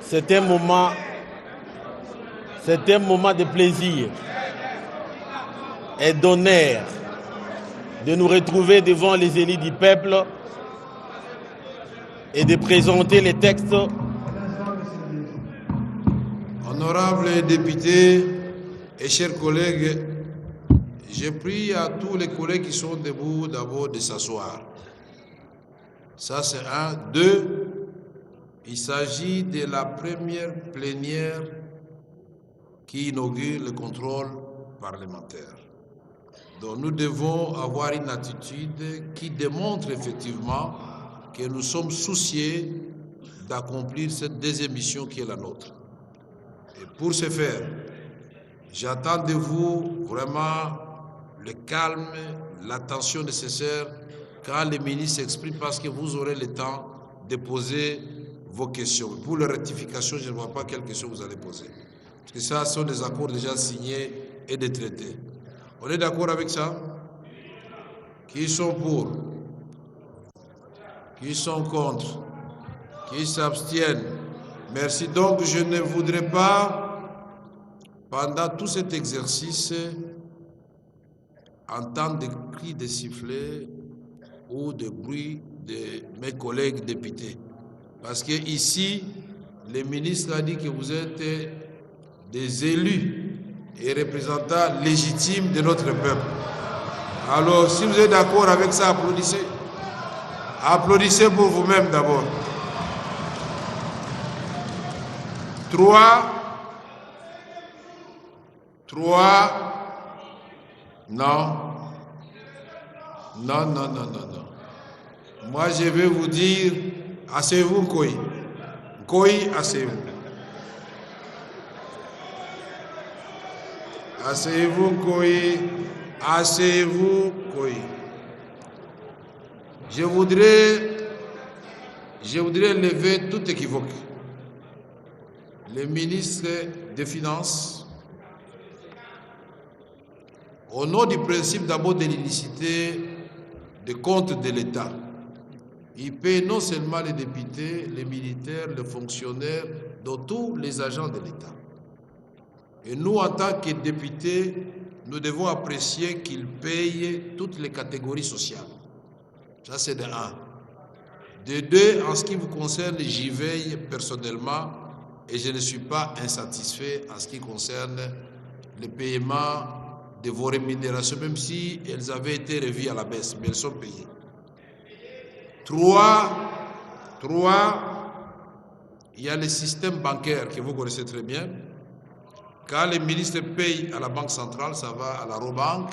C'est un moment de plaisir et d'honneur de nous retrouver devant les élus du peuple et de présenter les textes. Honorables députés et chers collègues, je prie à tous les collègues qui sont debout d'abord de s'asseoir. Ça c'est un. Deux, il s'agit de la première plénière qui inaugure le contrôle parlementaire. Donc nous devons avoir une attitude qui démontre effectivement que nous sommes souciés d'accomplir cette deuxième mission qui est la nôtre. Et pour ce faire, j'attends de vous vraiment le calme, l'attention nécessaire quand les ministres s'expriment parce que vous aurez le temps de poser vos questions. Pour la rectification, je ne vois pas quelles questions vous allez poser. Parce que ça, ce sont des accords déjà signés et des traités. On est d'accord avec ça? Qui sont pour? Qui sont contre? Qui s'abstiennent? Merci. Donc, je ne voudrais pas, pendant tout cet exercice, entendre des cris de sifflets ou des bruits de mes collègues députés. Parce que ici, le ministre a dit que vous êtes des élus et représentants légitimes de notre peuple. Alors, si vous êtes d'accord avec ça, applaudissez. Applaudissez pour vous-même d'abord. 3. Non. Non. Moi, je vais vous dire, asseyez-vous, Koyi. Koyi, asseyez-vous. Asseyez-vous, Koyi. Asseyez-vous, Koyi. Je voudrais lever tout équivoque. Le ministre des Finances, au nom du principe d'abord de l'unicité des comptes de l'État, il paie non seulement les députés, les militaires, les fonctionnaires, dont tous les agents de l'État. Et nous, en tant que députés, nous devons apprécier qu'il paye toutes les catégories sociales. Ça, c'est de 1. De 2, en ce qui vous concerne, j'y veille personnellement et je ne suis pas insatisfait en ce qui concerne le paiement de vos rémunérations, même si elles avaient été revues à la baisse, mais elles sont payées. 3, il y a le système bancaire que vous connaissez très bien. Quand les ministres payent à la Banque centrale, ça va à la Robank.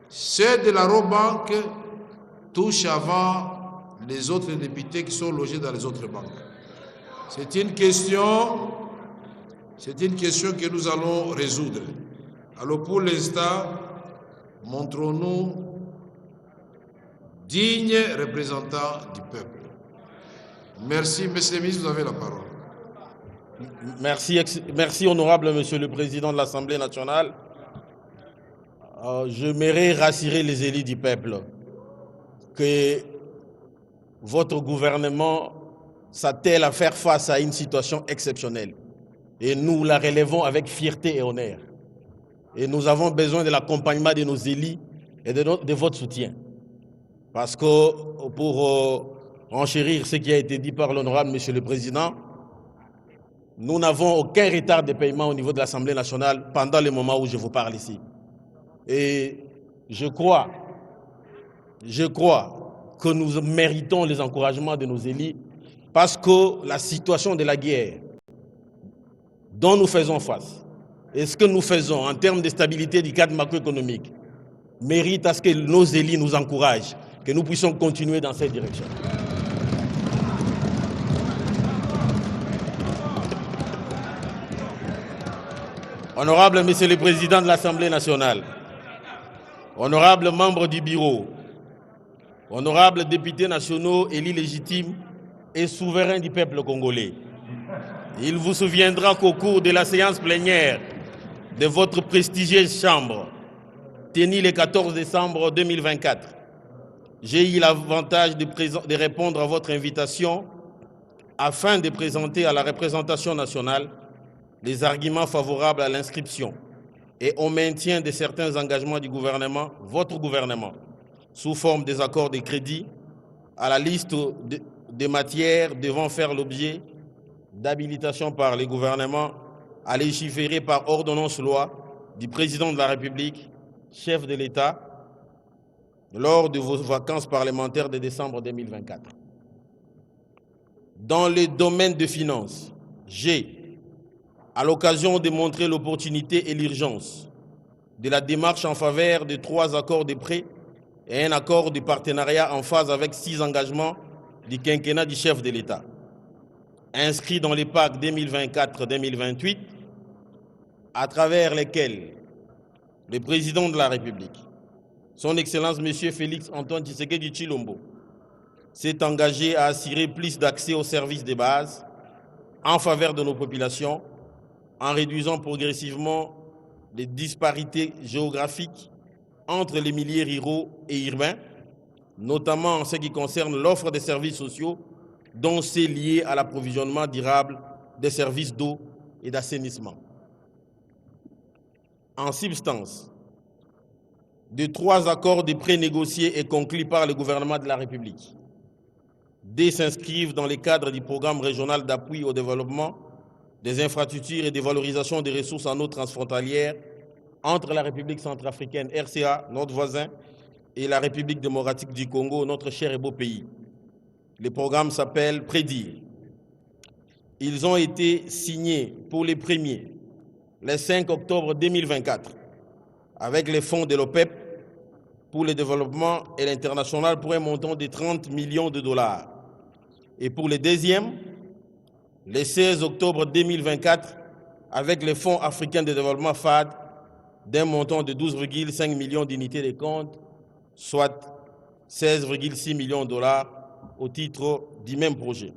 Ceux de la Robank touchent avant les autres députés qui sont logés dans les autres banques. C'est une question que nous allons résoudre. Alors pour l'instant, montrons-nous dignes représentants du peuple. Merci, Monsieur le ministre, vous avez la parole. Merci, honorable Monsieur le Président de l'Assemblée nationale. J'aimerais rassurer les élus du peuple que votre gouvernement s'attelle à faire face à une situation exceptionnelle. Et nous la relevons avec fierté et honneur. Et nous avons besoin de l'accompagnement de nos élus et de votre soutien. Parce que pour enchérir ce qui a été dit par l'honorable Monsieur le Président, nous n'avons aucun retard de paiement au niveau de l'Assemblée nationale pendant le moment où je vous parle ici. Et je crois que nous méritons les encouragements de nos élus parce que la situation de la guerre dont nous faisons face et ce que nous faisons en termes de stabilité du cadre macroéconomique mérite à ce que nos élus nous encouragent, que nous puissions continuer dans cette direction. Honorable Monsieur le Président de l'Assemblée nationale, honorables membres du bureau, honorables députés nationaux élus légitimes et souverains du peuple congolais, il vous souviendra qu'au cours de la séance plénière de votre prestigieuse chambre, tenue le 14 décembre 2024, j'ai eu l'avantage de répondre à votre invitation afin de présenter à la représentation nationale les arguments favorables à l'inscription et au maintien de certains engagements du gouvernement, votre gouvernement, sous forme des accords de crédit, à la liste des matières devant faire l'objet d'habilitation par les gouvernements à légiférer par ordonnance-loi du président de la République, chef de l'État, lors de vos vacances parlementaires de décembre 2024. Dans le domaine des finances, j'ai, à l'occasion de montrer l'opportunité et l'urgence de la démarche en faveur de 3 accords de prêt et un accord de partenariat en phase avec 6 engagements du quinquennat du chef de l'État, inscrits dans les PAC 2024-2028, à travers lesquels le président de la République, son Excellence M. Félix Antoine Tshisekedi Tshilombo, s'est engagé à assurer plus d'accès aux services de base en faveur de nos populations, en réduisant progressivement les disparités géographiques entre les milieux ruraux et urbains, notamment en ce qui concerne l'offre des services sociaux, dont c'est lié à l'approvisionnement durable des services d'eau et d'assainissement. En substance, de 3 accords de prêt négociés et conclus par le gouvernement de la République, 2 s'inscrivent dans le cadre du programme régional d'appui au développement des infrastructures et de valorisation des ressources en eau transfrontalières entre la République centrafricaine, RCA, notre voisin, et la République démocratique du Congo, notre cher et beau pays. Le programme s'appelle Prédire. Ils ont été signés pour les premiers le 5 octobre 2024 avec les fonds de l'OPEP pour le développement et l'international pour un montant de 30 millions de dollars. Et pour le deuxième, le 16 octobre 2024 avec le Fonds africain de développement FAD d'un montant de 12,5 millions d'unités de compte, soit 16,6 millions de dollars au titre du même projet.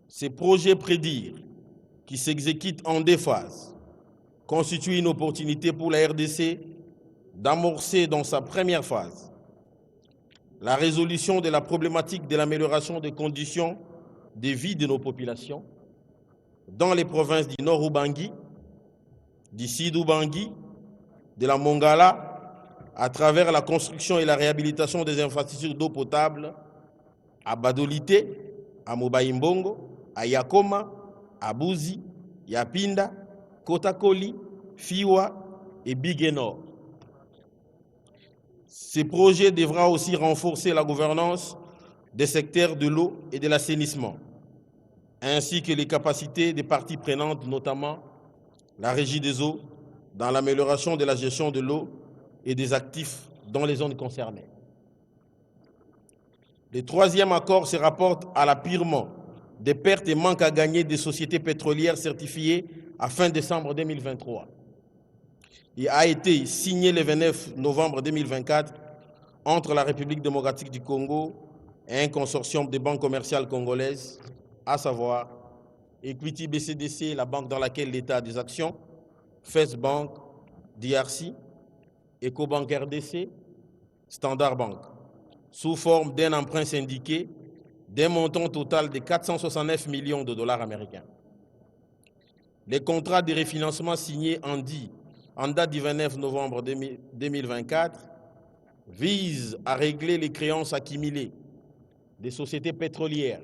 Ces projets Prédire, qui s'exécutent en 2 phases, constituent une opportunité pour la RDC d'amorcer dans sa première phase la résolution de la problématique de l'amélioration des conditions de vie de nos populations dans les provinces du Nord Ubangi, du Sud Ubangi, de la Mongala, à travers la construction et la réhabilitation des infrastructures d'eau potable à Badolite, à Mobaïmbongo, à Yakoma, à Bouzi, Yapinda, Kotakoli, Fiwa et Biguenor. Ces projets devront aussi renforcer la gouvernance des secteurs de l'eau et de l'assainissement, ainsi que les capacités des parties prenantes, notamment la régie des eaux, dans l'amélioration de la gestion de l'eau et des actifs dans les zones concernées. Le 3e accord se rapporte à l'appurement des pertes et manques à gagner des sociétés pétrolières certifiées à fin décembre 2023. Il a été signé le 29 novembre 2024 entre la République démocratique du Congo et un consortium de banques commerciales congolaises, à savoir Equity BCDC, la banque dans laquelle l'État a des actions, First Bank, DRC, EcoBank RDC, Standard Bank, sous forme d'un emprunt syndiqué d'un montant total de 469 millions de dollars américains. Les contrats de refinancement signés en date du 29 novembre 2024 visent à régler les créances accumulées des sociétés pétrolières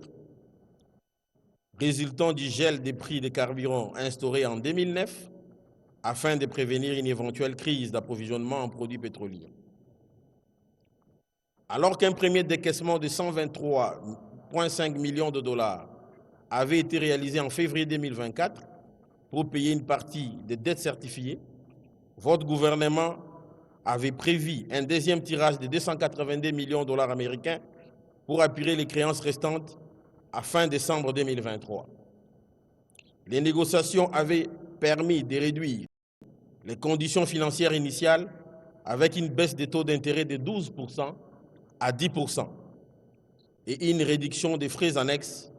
résultant du gel des prix des carburants instauré en 2009 afin de prévenir une éventuelle crise d'approvisionnement en produits pétroliers. Alors qu'un premier décaissement de 123,5 millions de dollars avait été réalisé en février 2024 pour payer une partie des dettes certifiées, votre gouvernement avait prévu un deuxième tirage de 282 millions de dollars américains pour apurer les créances restantes à fin décembre 2023. Les négociations avaient permis de réduire les conditions financières initiales avec une baisse des taux d'intérêt de 12% à 10% et une réduction des frais annexes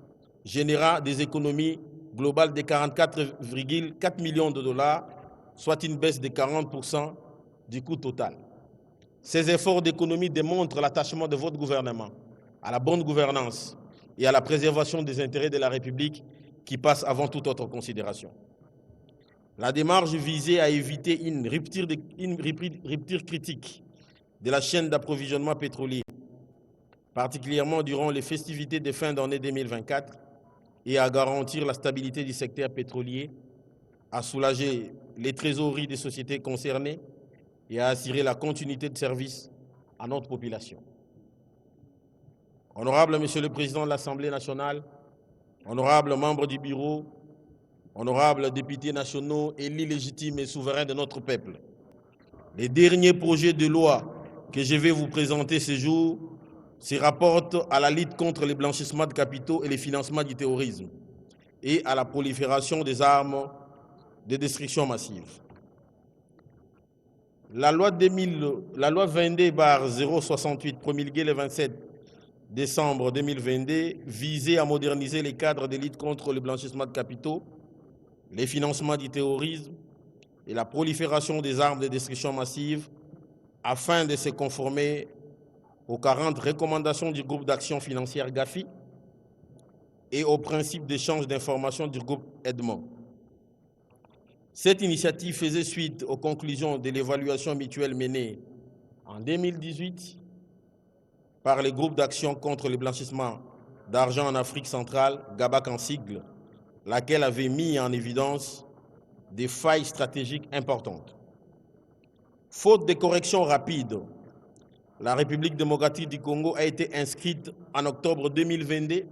générant des économies globales de 44,4 millions de dollars, soit une baisse de 40% du coût total. Ces efforts d'économie démontrent l'attachement de votre gouvernement à la bonne gouvernance et à la préservation des intérêts de la République qui passe avant toute autre considération. La démarche visait à éviter une rupture critique de la chaîne d'approvisionnement pétrolier, particulièrement durant les festivités de fin d'année 2024, et à garantir la stabilité du secteur pétrolier, à soulager les trésoreries des sociétés concernées et à assurer la continuité de service à notre population. Honorable Monsieur le Président de l'Assemblée nationale, honorables membres du bureau, honorables députés nationaux, élus légitimes et souverains de notre peuple, les derniers projets de loi que je vais vous présenter ce jour se rapportent à la lutte contre les blanchissements de capitaux et les financements du terrorisme et à la prolifération des armes de destruction massive. La loi 22/068 promulguée le 27 décembre 2022 visait à moderniser les cadres de lutte contre le blanchissement de capitaux, les financements du terrorisme et la prolifération des armes de destruction massive afin de se conformer aux 40 recommandations du groupe d'action financière GAFI et aux principes d'échange d'informations du groupe Edmond. Cette initiative faisait suite aux conclusions de l'évaluation mutuelle menée en 2018 par le groupe d'action contre le blanchissement d'argent en Afrique centrale, GABAC en sigle, laquelle avait mis en évidence des failles stratégiques importantes. Faute de corrections rapides, la République démocratique du Congo a été inscrite en octobre 2022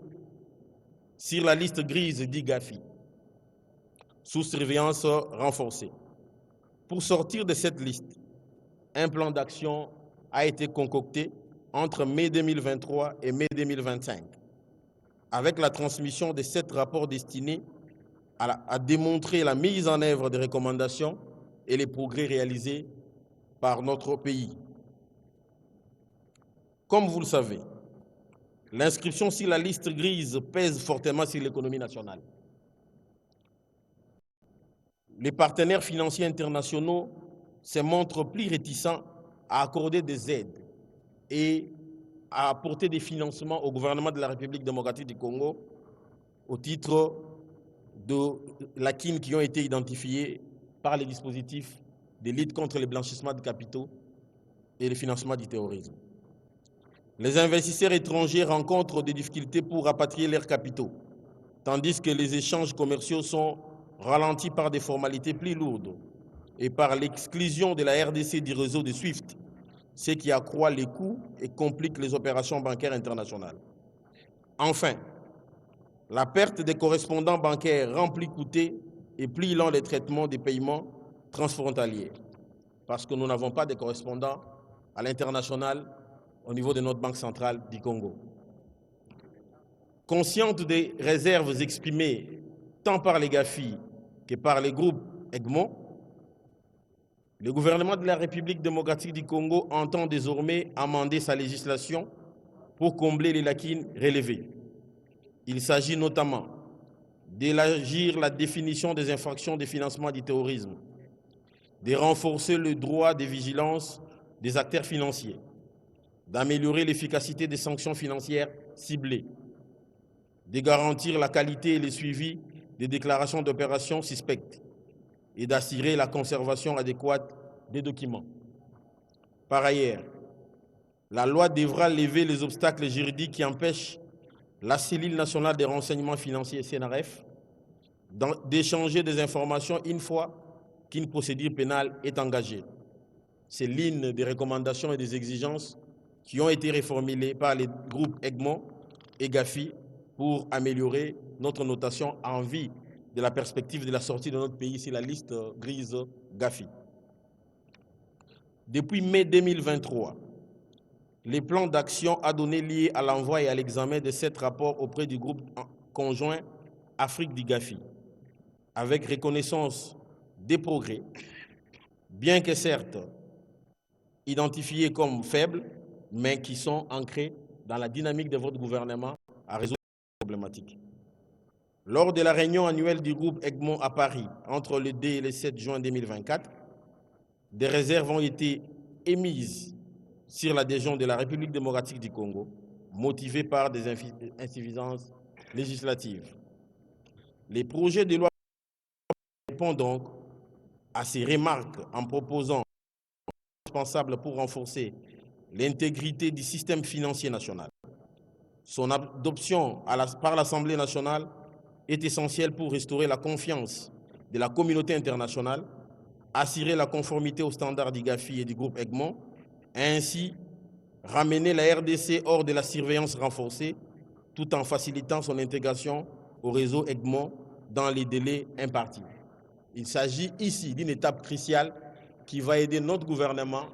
sur la liste grise d'IGAFI, sous surveillance renforcée. Pour sortir de cette liste, un plan d'action a été concocté entre mai 2023 et mai 2025, avec la transmission de 7 rapports destinés à démontrer la mise en œuvre des recommandations et les progrès réalisés par notre pays. Comme vous le savez, l'inscription sur la liste grise pèse fortement sur l'économie nationale. Les partenaires financiers internationaux se montrent plus réticents à accorder des aides et à apporter des financements au gouvernement de la République démocratique du Congo au titre de lacunes qui ont été identifiées par les dispositifs de lutte contre le blanchissement de capitaux et le financement du terrorisme. Les investisseurs étrangers rencontrent des difficultés pour rapatrier leurs capitaux, tandis que les échanges commerciaux sont ralentis par des formalités plus lourdes et par l'exclusion de la RDC du réseau de SWIFT, ce qui accroît les coûts et complique les opérations bancaires internationales. Enfin, la perte des correspondants bancaires rend plus coûteux et plus lent les traitements des paiements transfrontaliers, parce que nous n'avons pas de correspondants à l'international au niveau de notre Banque centrale du Congo. Consciente des réserves exprimées tant par les GAFI que par les groupes Egmont, le gouvernement de la République démocratique du Congo entend désormais amender sa législation pour combler les lacunes relevées. Il s'agit notamment d'élargir la définition des infractions de financement du terrorisme, de renforcer le droit de vigilance des acteurs financiers, d'améliorer l'efficacité des sanctions financières ciblées, de garantir la qualité et le suivi des déclarations d'opérations suspectes et d'assurer la conservation adéquate des documents. Par ailleurs, la loi devra lever les obstacles juridiques qui empêchent la cellule nationale des renseignements financiers CNRF d'échanger des informations une fois qu'une procédure pénale est engagée. C'est l'une des recommandations et des exigences qui ont été reformulées par les groupes Egmont et GAFI pour améliorer notre notation en vue de la perspective de la sortie de notre pays sur la liste grise GAFI. Depuis mai 2023, les plans d'action a donné lieu à l'envoi et à l'examen de 7 rapports auprès du groupe conjoint Afrique du GAFI, avec reconnaissance des progrès, bien que certes identifiés comme faibles, mais qui sont ancrés dans la dynamique de votre gouvernement à résoudre les problématiques. Lors de la réunion annuelle du groupe Egmont à Paris, entre le 2 et le 7 juin 2024, des réserves ont été émises sur l'adhésion de la République démocratique du Congo motivés par des insuffisances législatives. Les projets de loi répondent donc à ces remarques en proposant indispensable pour renforcer l'intégrité du système financier national. Son adoption par l'Assemblée nationale est essentielle pour restaurer la confiance de la communauté internationale, assurer la conformité aux standards du GAFI et du groupe Egmont, et ainsi ramener la RDC hors de la surveillance renforcée, tout en facilitant son intégration au réseau Egmont dans les délais impartis. Il s'agit ici d'une étape cruciale qui va aider notre gouvernement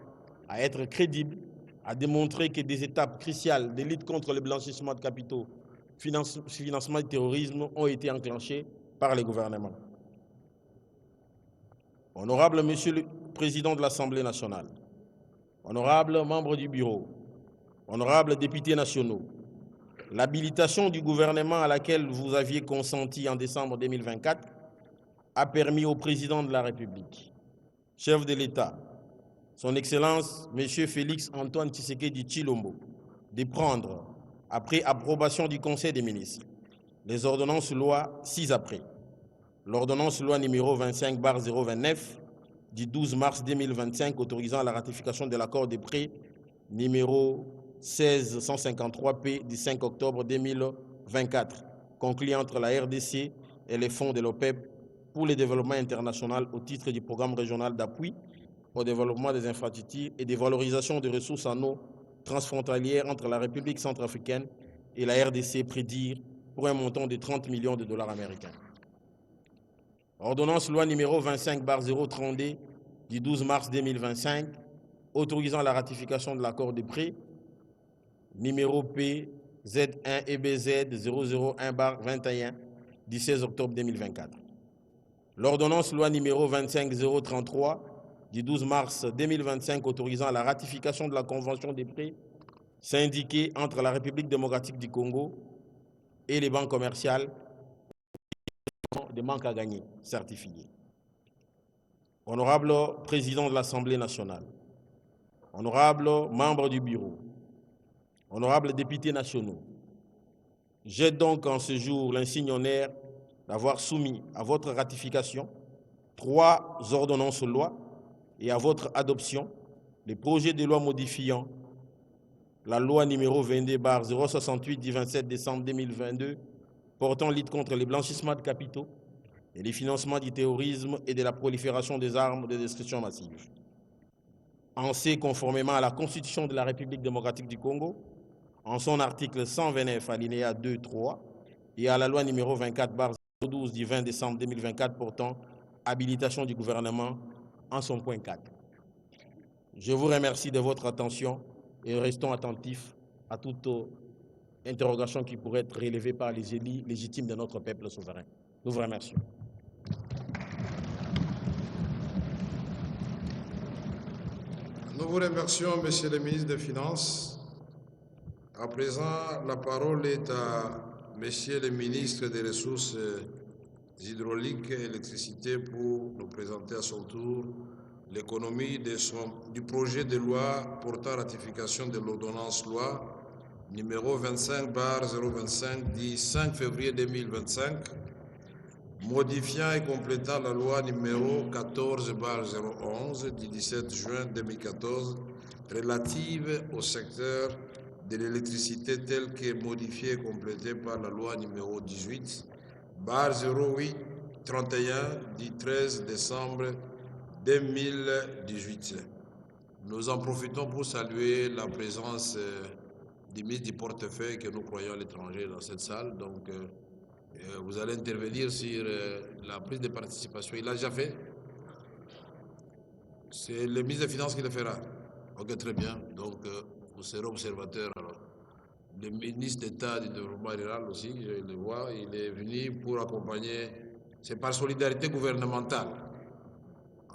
à être crédible, à démontrer que des étapes cruciales de lutte contre le blanchissement de capitaux, financement du terrorisme ont été enclenchées par les gouvernements. Honorable Monsieur le Président de l'Assemblée nationale, honorables membres du bureau, honorables députés nationaux, l'habilitation du gouvernement à laquelle vous aviez consenti en décembre 2024 a permis au président de la République, chef de l'État, son Excellence M. Félix Antoine Tshisekedi Tshilombo, de prendre, après approbation du Conseil des ministres, les ordonnances loi ci-après. L'ordonnance loi numéro 25/029 du 12 mars 2025 autorisant la ratification de l'accord de prêt numéro 1653P du 5 octobre 2024, conclu entre la RDC et les fonds de l'OPEP pour le développement international au titre du programme régional d'appui au développement des infrastructures et des valorisations de ressources en eau transfrontalières entre la République centrafricaine et la RDC prédire pour un montant de 30 millions de dollars américains. Ordonnance loi numéro 25/032 du 12 mars 2025 autorisant la ratification de l'accord de prêt numéro PZ1 EBZ 001/21 du 16 octobre 2024. L'ordonnance loi numéro 25033 du 12 mars 2025 autorisant la ratification de la convention des prêts syndiqués entre la République démocratique du Congo et les banques commerciales des manques à gagner certifiés. Honorable Président de l'Assemblée nationale, honorables membres du bureau, honorables députés nationaux, j'ai donc en ce jour l'insigne honneur d'avoir soumis à votre ratification 3 ordonnances loi et à votre adoption les projets de loi modifiant la loi numéro 22/068 du 27 décembre 2022 portant lutte contre le blanchissement de capitaux et le financement du terrorisme et de la prolifération des armes de destruction massive. En ce, conformément à la Constitution de la République démocratique du Congo, en son article 129 alinéa 2-3 et à la loi numéro 24/012 du 20 décembre 2024 portant habilitation du gouvernement en son point 4. Je vous remercie de votre attention et restons attentifs à toute interrogation qui pourrait être relevée par les élus légitimes de notre peuple souverain. Nous vous remercions. Nous vous remercions, Monsieur le ministre des Finances. À présent, la parole est à Monsieur le ministre des Ressources hydrauliques et électricité pour nous présenter à son tour l'économie du projet de loi portant ratification de l'ordonnance loi numéro 25/025 du 5 février 2025, modifiant et complétant la loi numéro 14/011 du 17 juin 2014 relative au secteur de l'électricité telle que modifiée et complétée par la loi numéro 18/0831 du 13 décembre 2018. Nous en profitons pour saluer la présence du ministre du portefeuille que nous croyons à l'étranger dans cette salle. Donc, vous allez intervenir sur la prise de participation. Il l'a déjà fait? C'est le ministre des Finances qui le fera. Ok, très bien. Donc, vous serez observateur. Alors, le ministre d'État du développement rural aussi, je le vois, il est venu pour accompagner. C'est par solidarité gouvernementale,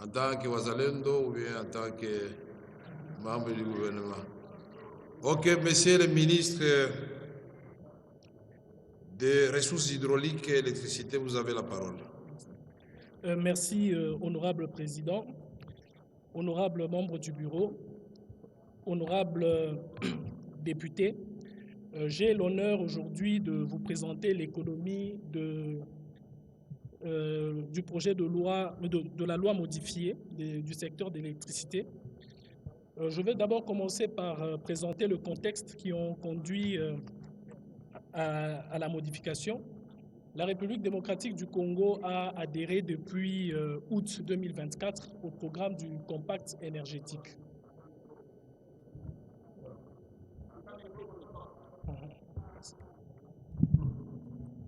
en tant que Wazalendo ou bien en tant que membre du gouvernement. Ok, monsieur le ministre des Ressources hydrauliques et électricité, vous avez la parole. Merci, honorable président, honorable membre du bureau, honorable député. J'ai l'honneur aujourd'hui de vous présenter l'économie du projet de loi, de la loi modifiée du secteur de l'électricité. Je vais d'abord commencer par présenter le contexte qui ont conduit à la modification. La République démocratique du Congo a adhéré depuis août 2024 au programme du Compact énergétique.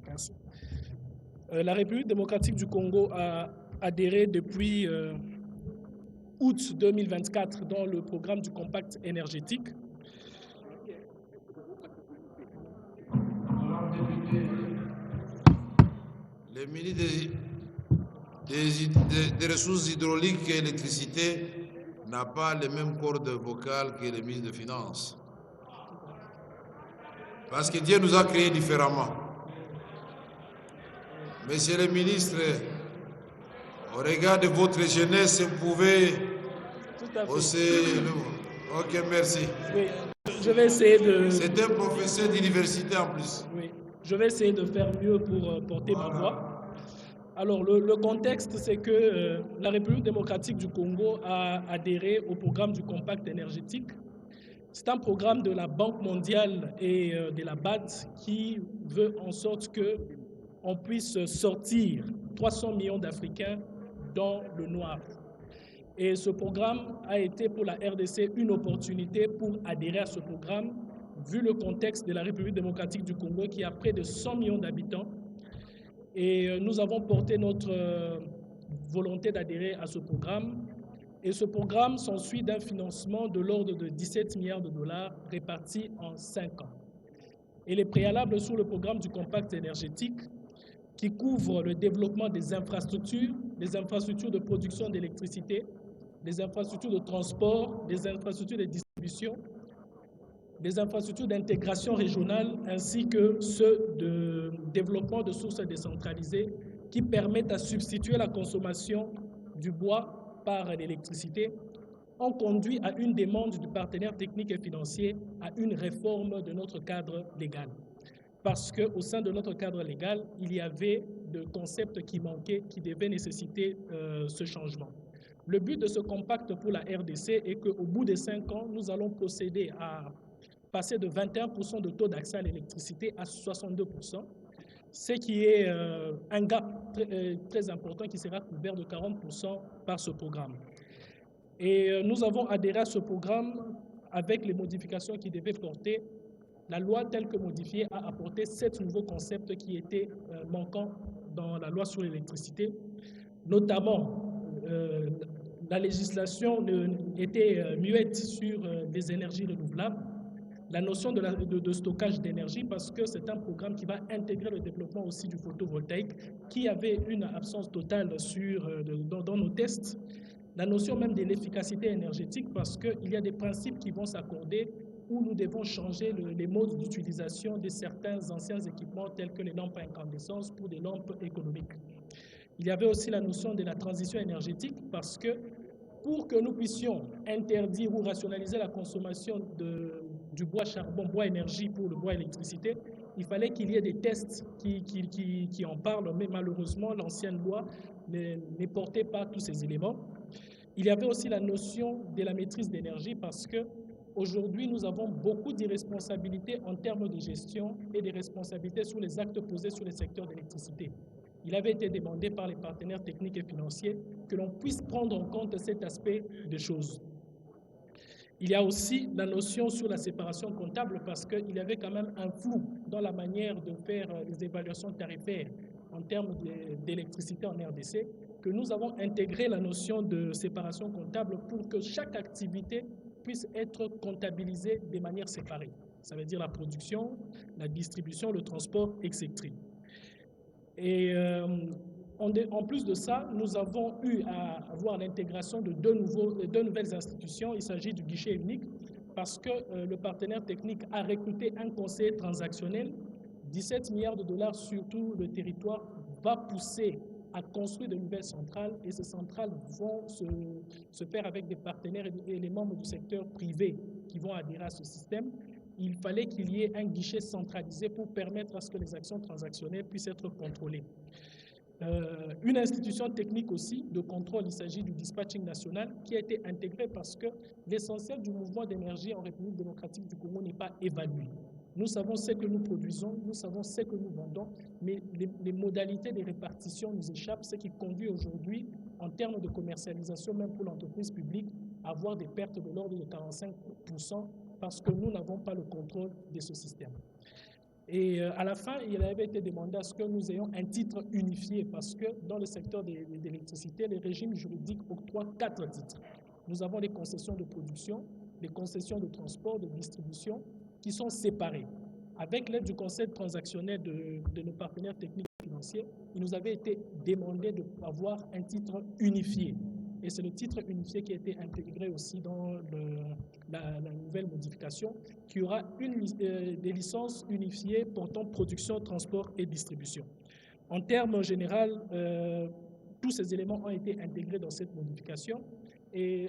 Merci. La République démocratique du Congo a adhéré depuis août 2024 dans le programme du Compact énergétique. Le ministre des Ressources hydrauliques et électricité n'a pas les mêmes cordes vocales que le ministre des Finances. Parce que Dieu nous a créés différemment. Monsieur le ministre, au regard de votre jeunesse, vous pouvez aussi... Ok, merci. Oui, je vais essayer de... C'est un professeur d'université en plus. Oui, je vais essayer de faire mieux pour porter ma voix. Alors, le contexte, c'est que la République démocratique du Congo a adhéré au programme du Compact énergétique. C'est un programme de la Banque mondiale et de la BAD qui veut en sorte qu'on puisse sortir 300 millions d'Africains dans le noir. Et ce programme a été pour la RDC une opportunité pour adhérer à ce programme, vu le contexte de la République démocratique du Congo qui a près de 100 millions d'habitants. Et nous avons porté notre volonté d'adhérer à ce programme. Et ce programme s'ensuit d'un financement de l'ordre de 17 milliards de dollars répartis en 5 ans. Et les préalables sur le programme du Compact énergétique qui couvre le développement des infrastructures de production d'électricité, des infrastructures de transport, des infrastructures de distribution, des infrastructures d'intégration régionale, ainsi que ceux de développement de sources décentralisées qui permettent à substituer la consommation du bois par l'électricité, ont conduit à une demande du partenaire technique et financier à une réforme de notre cadre légal. Parce qu'au sein de notre cadre légal, il y avait des concepts qui manquaient, qui devaient nécessiter ce changement. Le but de ce compact pour la RDC est qu'au bout de 5 ans, nous allons procéder à passer de 21% de taux d'accès à l'électricité à 62%, ce qui est un gap très important qui sera couvert de 40% par ce programme. Et nous avons adhéré à ce programme avec les modifications qui devaient porter. La loi telle que modifiée a apporté 7 nouveaux concepts qui étaient manquants dans la loi sur l'électricité, notamment la législation était muette sur les énergies renouvelables, la notion de stockage d'énergie, parce que c'est un programme qui va intégrer le développement aussi du photovoltaïque, qui avait une absence totale dans nos tests, la notion même de l'efficacité énergétique, parce qu'il y a des principes qui vont s'accorder où nous devons changer les modes d'utilisation de certains anciens équipements tels que les lampes à incandescence pour des lampes économiques. Il y avait aussi la notion de la transition énergétique parce que pour que nous puissions interdire ou rationaliser la consommation du bois charbon, bois énergie pour le bois électricité, il fallait qu'il y ait des tests qui en parlent, mais malheureusement l'ancienne loi ne portait pas tous ces éléments. Il y avait aussi la notion de la maîtrise d'énergie parce que aujourd'hui, nous avons beaucoup d'irresponsabilités en termes de gestion et des responsabilités sur les actes posés sur le secteur de l'électricité. Il avait été demandé par les partenaires techniques et financiers que l'on puisse prendre en compte cet aspect des choses. Il y a aussi la notion sur la séparation comptable parce qu'il y avait quand même un flou dans la manière de faire les évaluations tarifaires en termes d'électricité en RDC, que nous avons intégré la notion de séparation comptable pour que chaque activité puisse être comptabilisée de manière séparée. Ça veut dire la production, la distribution, le transport, etc. Et en plus de ça, nous avons eu à avoir l'intégration de deux nouvelles institutions. Il s'agit du guichet unique parce que le partenaire technique a recruté un conseiller transactionnel. 17 milliards de dollars sur tout le territoire va pousser à construire de nouvelles centrales et ces centrales vont se faire avec des partenaires et les membres du secteur privé qui vont adhérer à ce système. il fallait qu'il y ait un guichet centralisé pour permettre à ce que les actions transactionnelles puissent être contrôlées. Une institution technique aussi de contrôle, il s'agit du dispatching national, qui a été intégrée parce que l'essentiel du mouvement d'énergie en République démocratique du Congo n'est pas évalué. Nous savons ce que nous produisons, nous savons ce que nous vendons, mais les modalités de répartition nous échappent, ce qui conduit aujourd'hui, en termes de commercialisation, même pour l'entreprise publique, à avoir des pertes de l'ordre de 45% parce que nous n'avons pas le contrôle de ce système. Et à la fin, il avait été demandé à ce que nous ayons un titre unifié parce que dans le secteur de l'électricité, les régimes juridiques octroient 4 titres. Nous avons les concessions de production, les concessions de transport, de distribution, qui sont séparés. Avec l'aide du conseil transactionnel de nos partenaires techniques et financiers, il nous avait été demandé d'avoir un titre unifié. Et c'est le titre unifié qui a été intégré aussi dans la nouvelle modification, qui aura des licences unifiées portant production, transport et distribution. En termes généraux, tous ces éléments ont été intégrés dans cette modification. Et